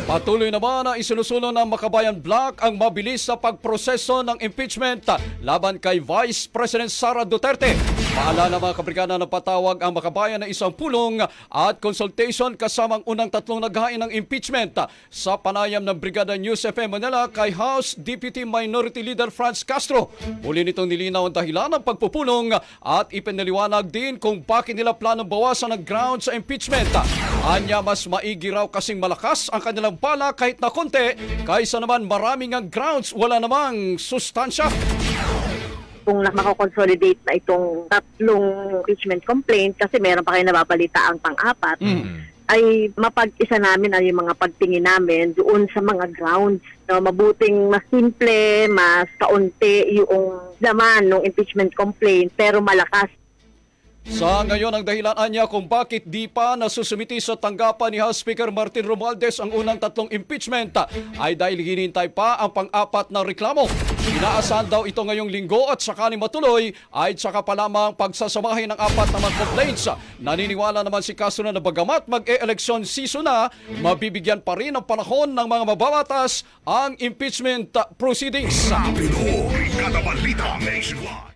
Patuloy naman na isinusulong ng Makabayan Bloc ang mabilis na pagproseso ng impeachment laban kay Vice President Sara Duterte. Paalala mga kabrigada na patawag ang Makabayan na isang pulong at consultation kasamang unang tatlong naghain ng impeachment sa panayam ng Brigada News FM Manila kay House Deputy Minority Leader Franz Castro. Muli nitong nilinaw ang dahilan ng pagpupulong at ipinaliwanag din kung bakit nila planong bawasan ang ground sa impeachment. Anya mas maigi raw kasing malakas ang kanilang bala kahit na konti kaysa naman maraming ang grounds wala namang sustansya. Kung makakonsolidate na itong tatlong impeachment complaint kasi meron pa kayo nababalita ang pang-apat, ay mapag-isa namin ang yung mga pagtingin namin doon sa mga grounds. No, mabuting mas simple, mas kaunti yung laman ng impeachment complaint pero malakas. Sa ngayon ang dahilan niya kung bakit di pa nasusumiti sa tanggapan ni House Speaker Martin Romualdez ang unang tatlong impeachment ay dahil hinintay pa ang pang-apat na reklamo. Inaasahan daw ito ngayong linggo at sakali matuloy ay saka pa lamang pagsasamahin ng apat na mga complaints. Naniniwala naman si Castro na bagamat mag-e-election season na, mabibigyan pa rin ng panahon ng mga mababatas ang impeachment proceedings. Pinoy Katabalita Nationwide.